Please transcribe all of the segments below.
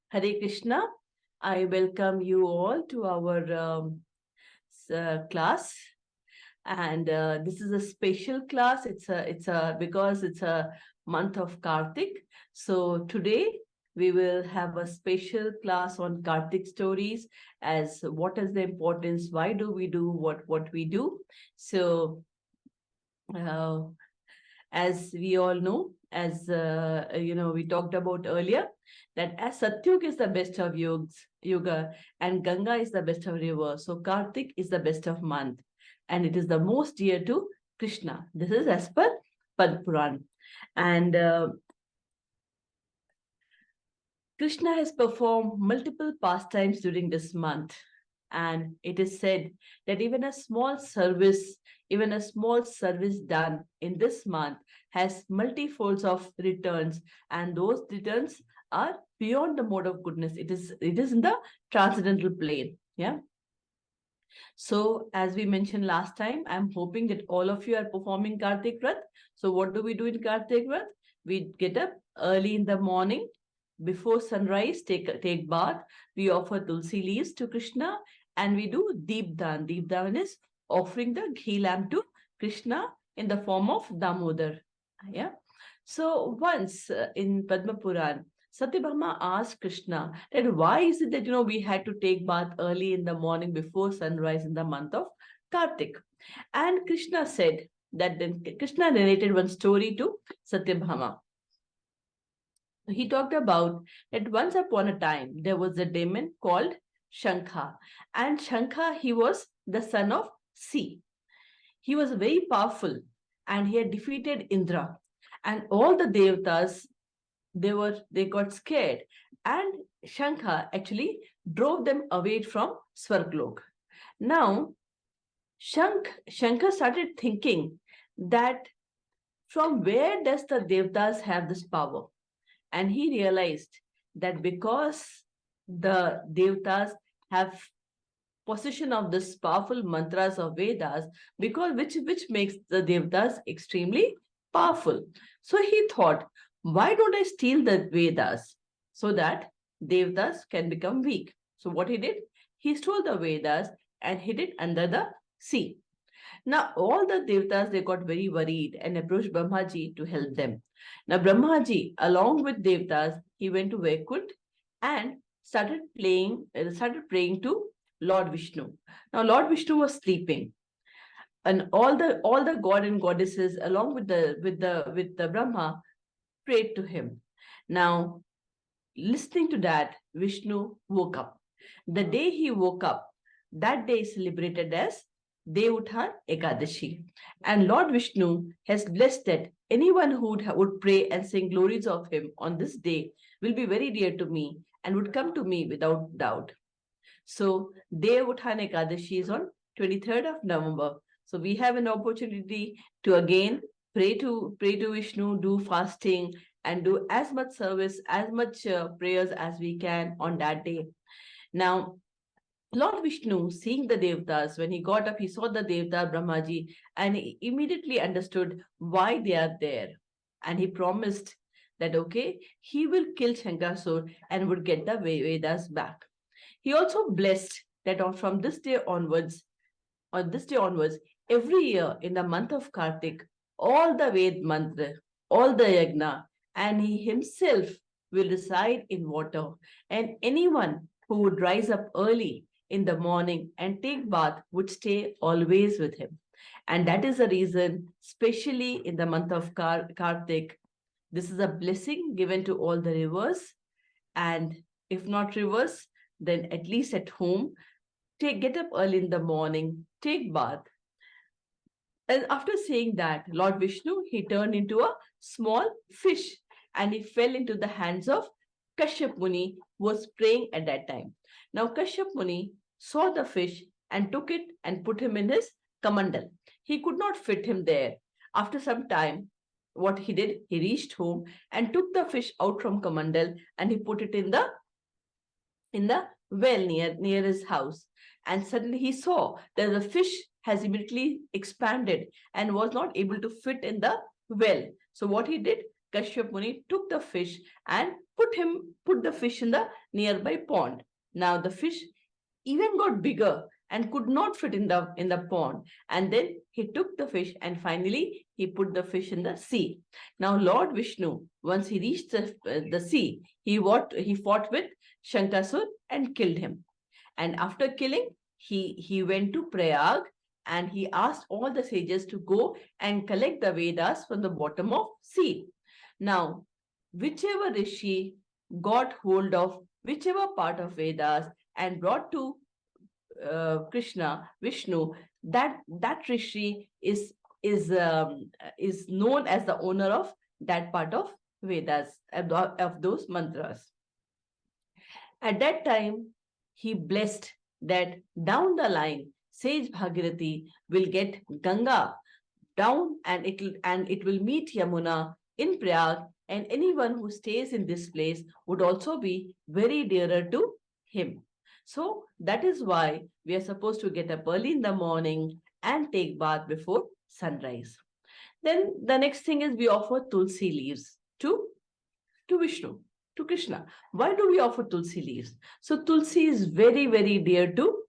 Hare Krishna. I welcome you all to our class, and this is a special class. It's a because it's a month of Kartik. So today we will have a special class on Kartik stories, as what is the importance, why do we do what we do. So uh, as we all know, as we talked about earlier, that as Satyug is the best of yoga, and Ganga is the best of river, so Kartik is the best of month, and it is the most dear to Krishna. This is as per Pad Puran, and Krishna has performed multiple pastimes during this month, and it is said that even a small service done in this month has multifolds of returns, and those returns are beyond the mode of goodness. It is in the transcendental plane. Yeah. So, as we mentioned last time, I'm hoping that all of you are performing Kartik Vrat. So, what do we do in Kartik Vrat? We get up early in the morning before sunrise, take bath. We offer tulsi leaves to Krishna, and we do deep dan. Deep dan is offering the ghee lamp to Krishna in the form of Damodar. Yeah. So once in Padma Puran, Satyabhama asked Krishna that why is it that we had to take bath early in the morning before sunrise in the month of Kartik, and Krishna said that then Krishna narrated one story to Satyabhama. He talked about that once upon a time there was a demon called Shankha, and Shankha, he was the son of Sea. He was very powerful, and he had defeated Indra, and all the devatas, they got scared, and Shankha actually drove them away from Swarglok. Now Shankar started thinking that from where does the devatas have this power? And he realized that because the devatas have possession of this powerful mantras of Vedas, because which makes the devatas extremely powerful. So he thought, why don't I steal the Vedas so that devatas can become weak? So what he did, he stole the Vedas and hid it under the sea. Now all the devatas, they got very worried and approached Brahmaji to help them. Now Brahmaji, along with devatas, he went to Vaikunth and started praying to Lord Vishnu. Now Lord Vishnu was sleeping, and all the god and goddesses, along with the Brahma, prayed to him. Now, listening to that, Vishnu woke up. The day he woke up, that day is celebrated as Devuthan Ekadashi. And Lord Vishnu has blessed that anyone who would pray and sing glories of him on this day will be very dear to me and would come to me without doubt. So Devuthan Ekadashi is on 23rd of November. So we have an opportunity to again pray to Vishnu, do fasting, and do as much service, as much prayers as we can on that day. Now, Lord Vishnu, seeing the Devatas, when he got up, he saw the Devata Brahmaji, and he immediately understood why they are there. And he promised that, okay, he will kill Shankasur and would get the Vedas back. He also blessed that from this day onwards, every year in the month of Kartik, all the Ved mantra, all the yagna, and he himself will reside in water. And anyone who would rise up early in the morning and take bath would stay always with him. And that is the reason, especially in the month of Kartik, this is a blessing given to all the rivers. And if not rivers, then at least at home, get up early in the morning, take bath. And after saying that, Lord Vishnu, he turned into a small fish, and he fell into the hands of Kashyap Muni, who was praying at that time. Now Kashyap Muni saw the fish and took it and put him in his kamandal. He could not fit him there. After some time, what he did, he reached home and took the fish out from kamandal, and he put it in the well near his house. And suddenly he saw that the fish has immediately expanded and was not able to fit in the well. So what he did, Kashyap Muni took the fish and put the fish in the nearby pond. Now the fish even got bigger and could not fit in the pond, and then he took the fish and finally he put the fish in the sea. Now Lord Vishnu, once he reached the sea, he fought with Shankasur and killed him. And after killing, he went to Prayag and he asked all the sages to go and collect the Vedas from the bottom of sea. Now, whichever rishi got hold of whichever part of Vedas and brought to Krishna, Vishnu, that rishi is known as the owner of that part of Vedas, of those mantras. At that time, he blessed that down the line, Sage Bhagirathi will get Ganga down, and it will meet Yamuna in Prayag, and anyone who stays in this place would also be very dearer to him. So that is why we are supposed to get up early in the morning and take bath before sunrise. Then the next thing is we offer tulsi leaves to Vishnu, to Krishna. Why do we offer tulsi leaves? So tulsi is very, very dear to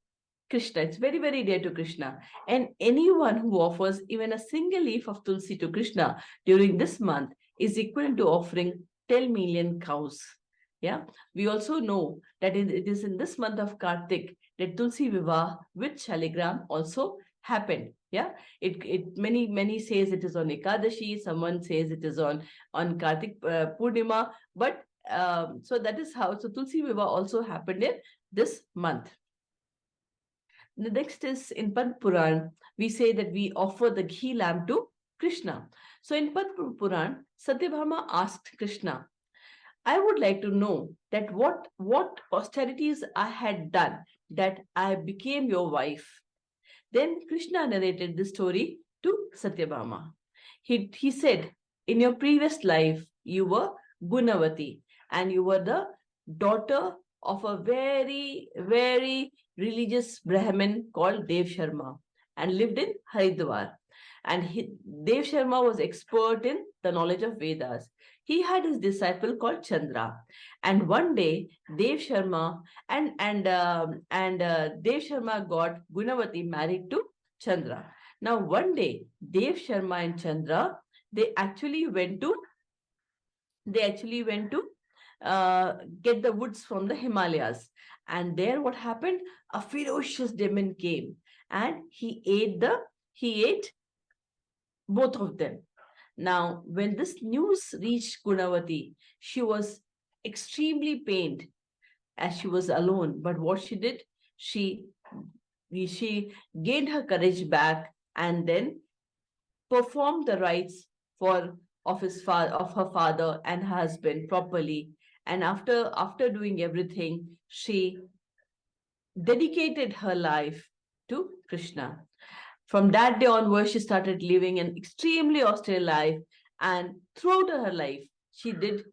Krishna. It's very, very dear to Krishna. And anyone who offers even a single leaf of tulsi to Krishna during this month is equivalent to offering 10 million cows. Yeah. We also know that it is in this month of Kartik that Tulsi Vivah with Shaligram also happened. Yeah. It many says it is on Ekadashi. Someone says it is on Kartik Purnima. But so that is how. So Tulsi Vivah also happened in this month. The next is in Padma Puran, we say that we offer the ghee lamp to Krishna. So in Padma Puran, Satyabhama asked Krishna, I would like to know that what austerities I had done that I became your wife. Then Krishna narrated this story to Satyabhama. He said, in your previous life, you were Gunavati and you were the daughter of a very, very religious Brahmin called Dev Sharma and lived in Haridwar. And Dev Sharma was expert in the knowledge of Vedas. He had his disciple called Chandra. And one day, Dev Sharma Dev Sharma got Gunavati married to Chandra. Now, one day, Dev Sharma and Chandra, they actually went to get the woods from the Himalayas. And there what happened? A ferocious demon came and he ate both of them. Now, when this news reached Gunavati, she was extremely pained as she was alone. But what she did, she gained her courage back and then performed the rites of her father and her husband properly. And after doing everything, she dedicated her life to Krishna. From that day onwards, she started living an extremely austere life. And throughout her life, she did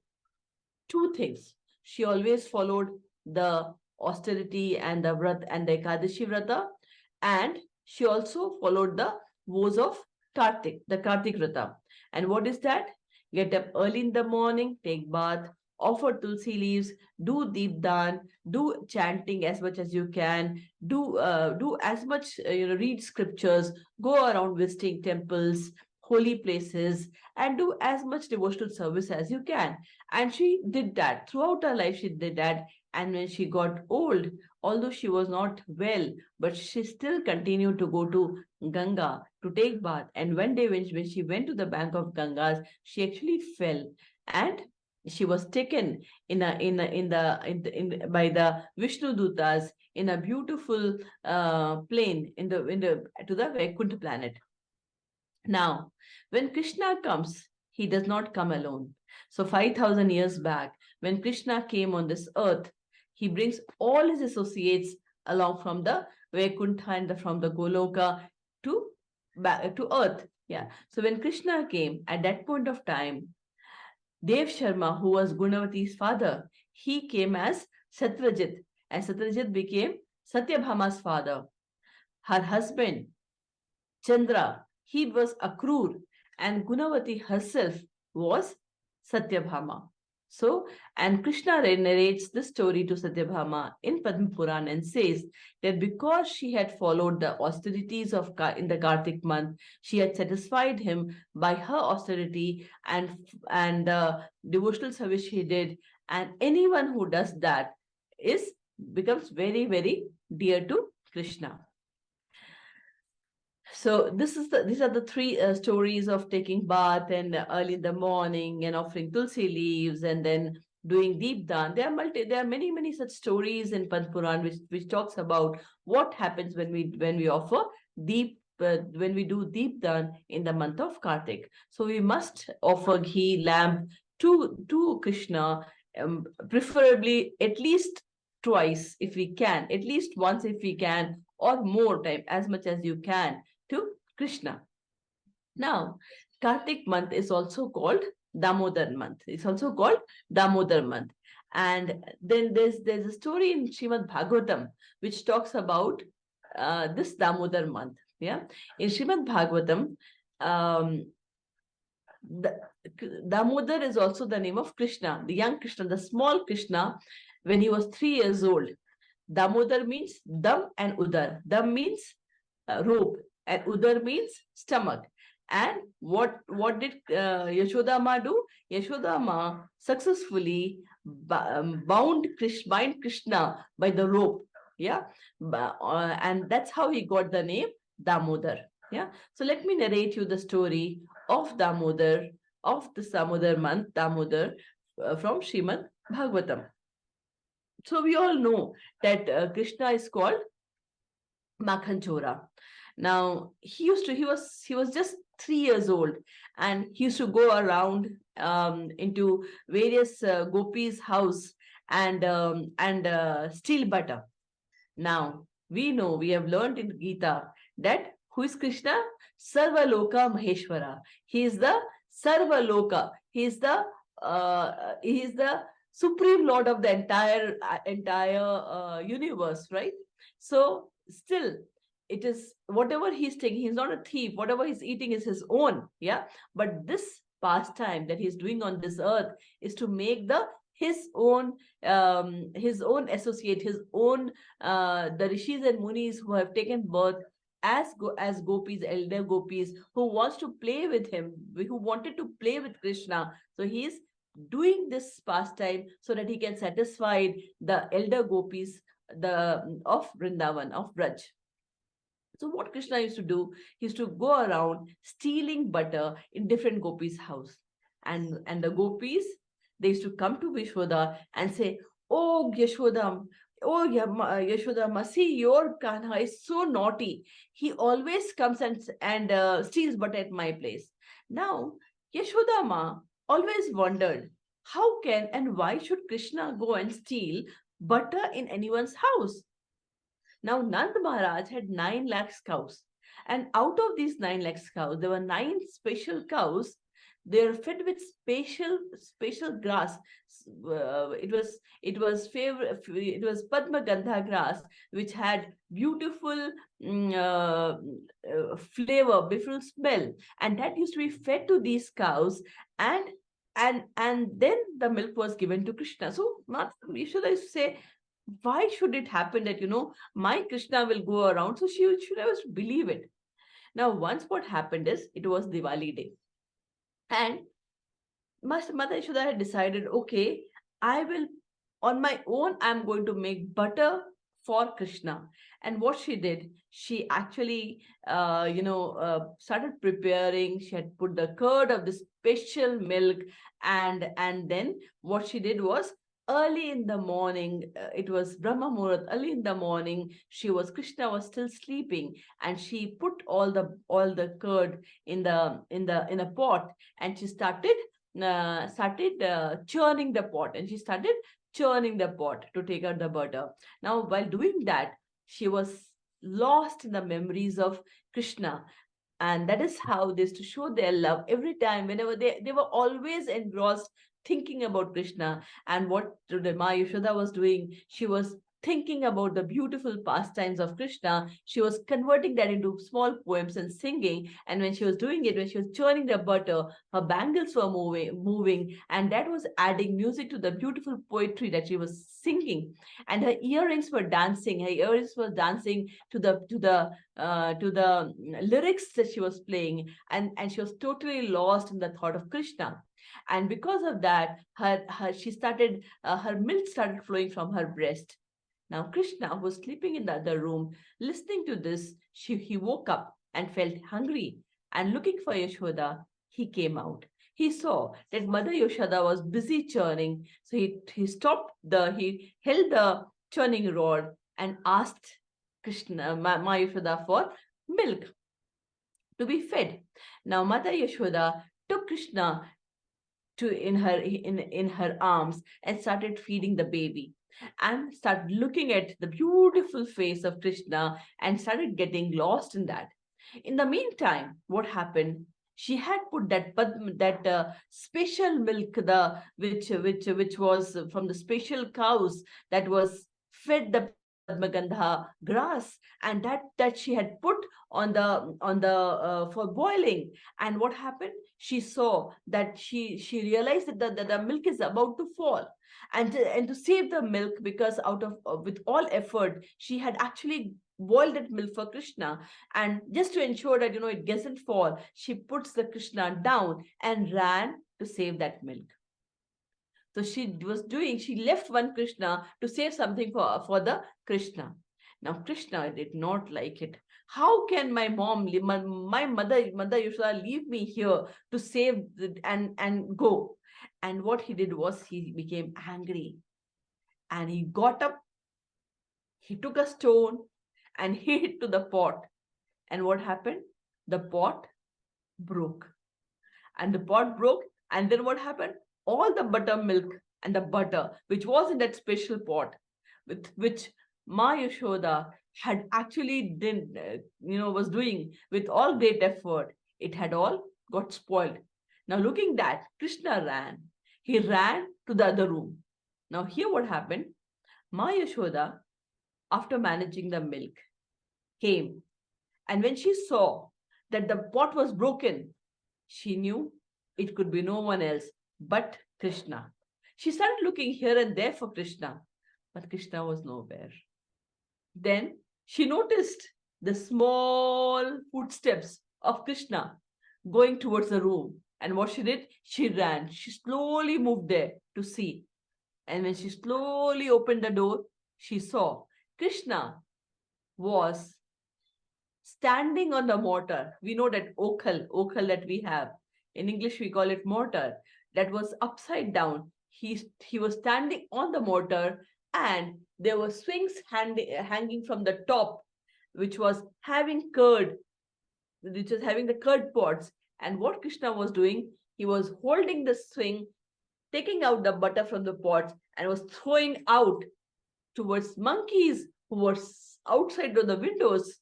two things. She always followed the austerity and the vrat and the Ekadashi Vrata, and she also followed the vows of Kartik, the Kartik Vrata. And what is that? Get up early in the morning, take bath, offer tulsi leaves, do deepdan, do chanting as much as you can, do as much, read scriptures, go around visiting temples, holy places, and do as much devotional service as you can. And she did that throughout her life. She did that, and when she got old, although she was not well, but she still continued to go to Ganga to take bath. And one day when she went to the bank of Gangas, she actually fell and she was taken by the Vishnu Dutas in a beautiful plane to the Vaikuntha planet. Now, when Krishna comes, he does not come alone. So 5,000 years back, when Krishna came on this earth, he brings all his associates along from the Vaikuntha and from the Goloka to earth. Yeah. So when Krishna came, at that point of time, Dev Sharma, who was Gunavati's father, he came as Satyajit, and Satyajit became Satyabhama's father. Her husband, Chandra, he was Akrur, and Gunavati herself was Satyabhama. So, and Krishna narrates this story to Satyabhama in Padma Puran and says that because she had followed the austerities of in the Kartik month, she had satisfied him by her austerity and devotional service she did, and anyone who does that is becomes very very dear to Krishna. So these are the three stories of taking bath and early in the morning and offering tulsi leaves and then doing deep dan. There are many such stories in Padma Puran which talks about what happens when we offer deep when we do deep dan in the month of Kartik. So we must offer ghee lamp to Krishna, preferably at least twice if we can, at least once if we can, or more time, as much as you can, to Krishna. Now, Kartik month is also called Damodar month. It's also called Damodar month. And then there's a story in Srimad Bhagavatam which talks about this Damodar month. Yeah, in Srimad Bhagavatam, um, the, Damodar is also the name of Krishna, the young Krishna, the small Krishna, when he was 3 years old. Damodar means dam and udar. Dam means rope, and udar means stomach. And what did Yashoda Ma do? Yashoda Ma successfully bind Krishna by the rope. Yeah, and that's how he got the name Damodar. Yeah, so let me narrate you the story of Damodar, of the Damodar month, Damodar, from Srimad Bhagavatam. So we all know that Krishna is called Makhan Chora. Now he was just 3 years old, and he used to go around into various gopis' house and steal butter. Now we have learned in Gita that who is Krishna? Sarvaloka Maheshwara. He is the Sarvaloka. He is the supreme lord of the entire universe, right? So still, it is whatever he's taking. He's not a thief. Whatever he's eating is his own. Yeah, but this pastime that he's doing on this earth is to make his own associate, his own the rishis and munis who have taken birth as gopis, elder gopis, who wants to play with him, who wanted to play with Krishna. So he's doing this pastime so that he can satisfy the elder gopis of Vrindavan, of Braj. So what Krishna used to do, he used to go around stealing butter in different gopis' house. And the gopis, they used to come to Vishwada and say, "Oh, Yashodam, oh, Yashodama, see, your Kanha is so naughty. He always comes and steals butter at my place." Now, Yashodama always wondered, how can and why should Krishna go and steal butter in anyone's house? Now, Nand Maharaj had 9 lakhs cows. And out of these 9 lakhs cows, there were 9 special cows. They were fed with special grass. It was Padma Gandha grass, which had beautiful flavor, beautiful smell, and that used to be fed to these cows, and then the milk was given to Krishna. So, we should say, why should it happen that my Krishna will go around? So she should have to believe it. Now, once what happened is, it was Diwali day, and Mother Yashoda had decided, okay, I will, on my own, I'm going to make butter for Krishna. And what she did, she actually started preparing. She had put the curd of the special milk, and then what she did was, early in the morning, it was Brahma Muhurat, early in the morning, Krishna was still sleeping, and she put all the curd in a pot, and she started churning the pot, and she started churning the pot to take out the butter. Now, while doing that, she was lost in the memories of Krishna. And that is how they used to show their love every time, whenever they were always engrossed thinking about Krishna. And what Ma Yashoda was doing, she was thinking about the beautiful pastimes of Krishna. She was converting that into small poems and singing. And when she was doing it, when she was churning the butter, her bangles were moving, and that was adding music to the beautiful poetry that she was singing. And her earrings were dancing. Her earrings were dancing to the lyrics that she was playing, and she was totally lost in the thought of Krishna. And because of that, her milk started flowing from her breast. Now Krishna was sleeping in the other room. Listening to this, he woke up and felt hungry. And looking for Yashoda, he came out. He saw that Mother Yashoda was busy churning. So he held the churning rod and asked Krishna, Ma Yashoda, for milk to be fed. Now Mother Yashoda took Krishna in her arms and started feeding the baby, and started looking at the beautiful face of Krishna and started getting lost in that. In the meantime, what happened? She had put that special milk, the which was from the special cows that was fed the Padmagandha grass, and that she had put on the for boiling. And what happened? She saw that she realized that the milk is about to fall, and to save the milk, because out of with all effort she had actually boiled that milk for Krishna. And just to ensure that it doesn't fall, she puts the Krishna down and ran to save that milk. So she left one Krishna to save something for the Krishna. Now Krishna did not like it. How can my mom, my mother Yashoda, leave me here to save and go? And what he did was he became angry, and he got up, he took a stone and hit it to the pot. And what happened? The pot broke. And the pot broke. And then what happened? All the buttermilk and the butter, which was in that special pot, with which Ma Yashoda had actually was doing with all great effort, it had all got spoiled. Now, looking that, Krishna ran. He ran to the other room. Now, here what happened? Ma Yashoda, after managing the milk, came. And when she saw that the pot was broken, she knew it could be no one else but Krishna. She started looking here and there for Krishna, but Krishna was nowhere. Then she noticed the small footsteps of Krishna going towards the room. And what she did? She ran. She slowly moved there to see. And when she slowly opened the door, she saw Krishna was standing on the mortar. We know that okal that we have. In English, we call it mortar. That was upside down. He was standing on the mortar, and there were swings hanging from the top, which was having the curd pots. And what Krishna was doing, he was holding the swing, taking out the butter from the pots, and was throwing out towards monkeys who were outside of the windows.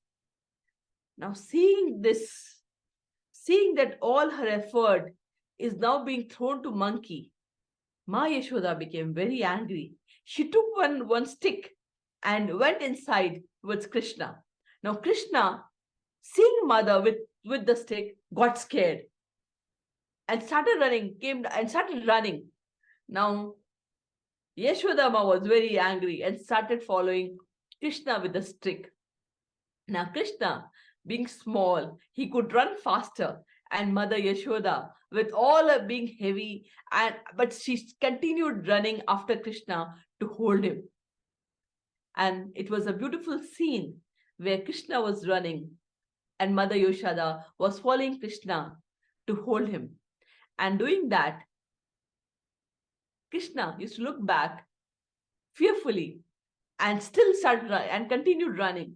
Now, seeing that all her effort is now being thrown to monkey, Ma Yashoda became very angry. She took one stick and went inside towards Krishna. Now, Krishna, seeing mother with the stick, got scared and started running. Now, Yashodama was very angry and started following Krishna with the stick. Now, Krishna, being small, he could run faster, and Mother Yashoda, with all her being heavy, but she continued running after Krishna to hold him. And it was a beautiful scene where Krishna was running, and Mother Yashoda was following Krishna to hold him. And doing that, Krishna used to look back fearfully and still continued running.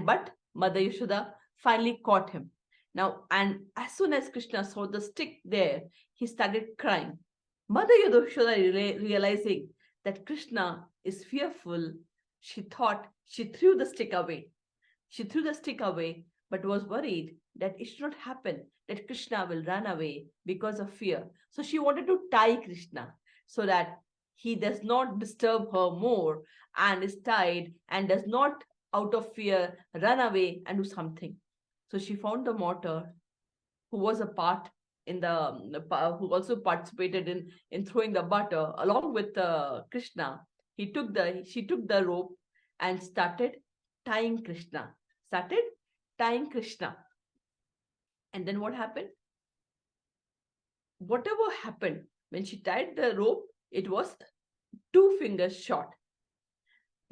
But Mother Yashoda finally caught him. Now, and as soon as Krishna saw the stick there, he started crying. Mother Yashoda, realizing that Krishna is fearful, she threw the stick away. She threw the stick away, but was worried that it should not happen, that Krishna will run away because of fear. So she wanted to tie Krishna so that he does not disturb her more and is tied and does not, out of fear, run away and do something. So she found the mortar, who was a part in who also participated in throwing the butter along with Krishna. She took the rope and started tying Krishna. Started tying Krishna. And then what happened? Whatever happened when she tied the rope, it was 2 fingers short.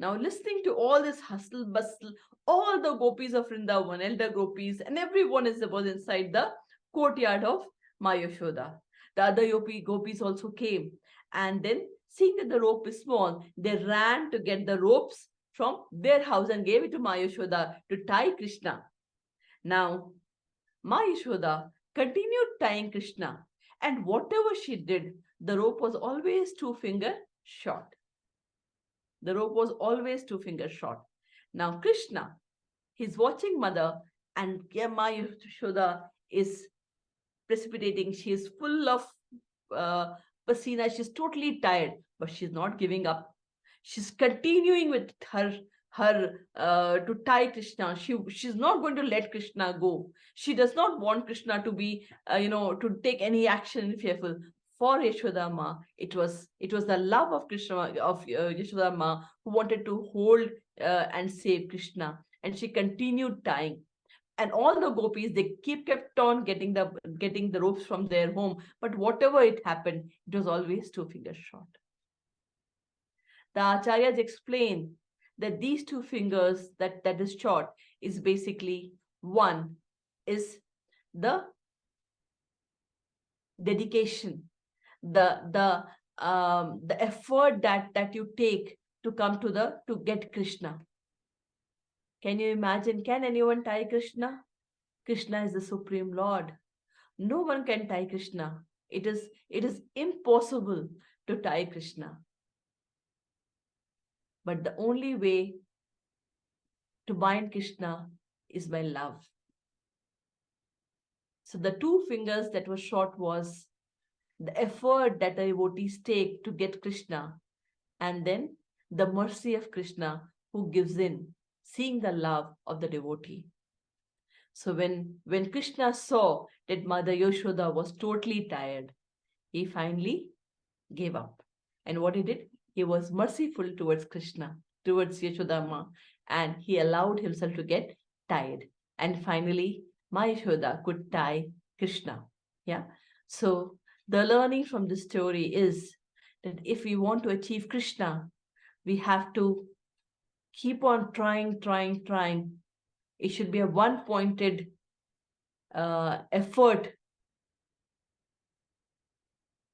Now, listening to all this hustle bustle, all the gopis of Vrindavan, elder gopis, and everyone was inside the courtyard of Ma Yashoda. The other gopis also came, and then seeing that the rope is small, they ran to get the ropes from their house and gave it to Ma Yashoda to tie Krishna. Now, Ma Yashoda continued tying Krishna, and whatever she did, the rope was always 2 finger short. The rope was always 2 fingers short. Now Krishna, he's watching mother, and Ma Yashoda is precipitating. She is full of pasina. She's totally tired, but she's not giving up. She's continuing with her to tie Krishna. She's not going to let Krishna go. She does not want Krishna to be to take any action fearful. For Yashoda Ma, it was the love of Krishna, of Yashoda Ma, who wanted to hold and save Krishna, and she continued tying. And all the gopis, they kept on getting the ropes from their home, but whatever it happened, it was always 2 fingers short. The acharyas explain that these 2 fingers that is short is basically, one is the dedication, the effort that you take to come to get Krishna. Can you imagine? Can anyone tie Krishna? Krishna is the Supreme Lord. No one can tie Krishna. It is impossible to tie Krishna. But the only way to bind Krishna is by love. So the 2 fingers that were short was the effort that the devotees take to get Krishna, and then the mercy of Krishna who gives in, seeing the love of the devotee. So when Krishna saw that Mother Yashoda was totally tired, he finally gave up. And what he did? He was merciful towards Krishna, towards Yashodama, and he allowed himself to get tied. And finally, Ma Yashoda could tie Krishna. Yeah. So the learning from this story is that if we want to achieve Krishna, we have to keep on trying. It should be a one-pointed effort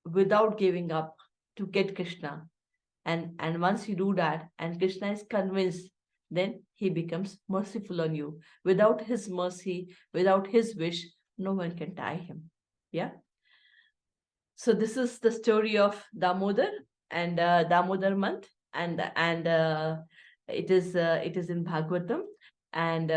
without giving up to get Krishna. And once you do that, and Krishna is convinced, then he becomes merciful on you. Without his mercy, without his wish, no one can tie him. Yeah. So this is the story of Damodar and Damodar month, and it is in Bhagavatam, and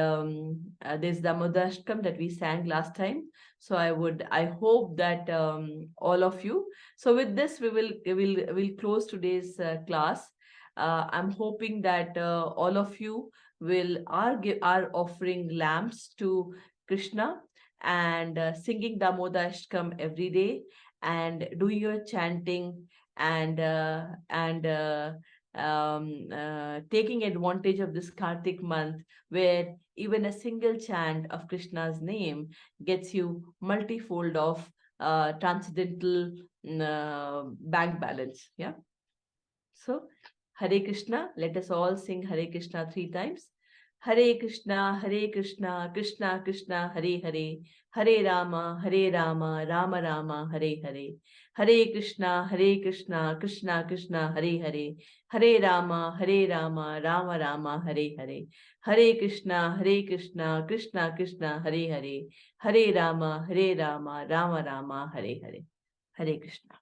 there's Damodar Ashtakam that we sang last time. So I hope that all of you. So with this, we'll close today's class. I'm hoping that all of you are offering lamps to Krishna and singing Damodar Ashtakam every day, and doing your chanting, and taking advantage of this Kartik month, where even a single chant of Krishna's name gets you multifold of transcendental bank balance. Yeah. So Hare Krishna, let us all sing Hare Krishna 3 times. Hare Krishna, Krishna Krishna, Hare Hare, Hare Rama, Rama Rama, Hare Hare. Hare Krishna, Krishna Krishna, Hare Hare, Hare Rama, Rama Rama, Hare Hare. Hare Krishna, Krishna Krishna, Hare Hare, Hare Rama, Rama Rama, Hare Hare. Hare Krishna.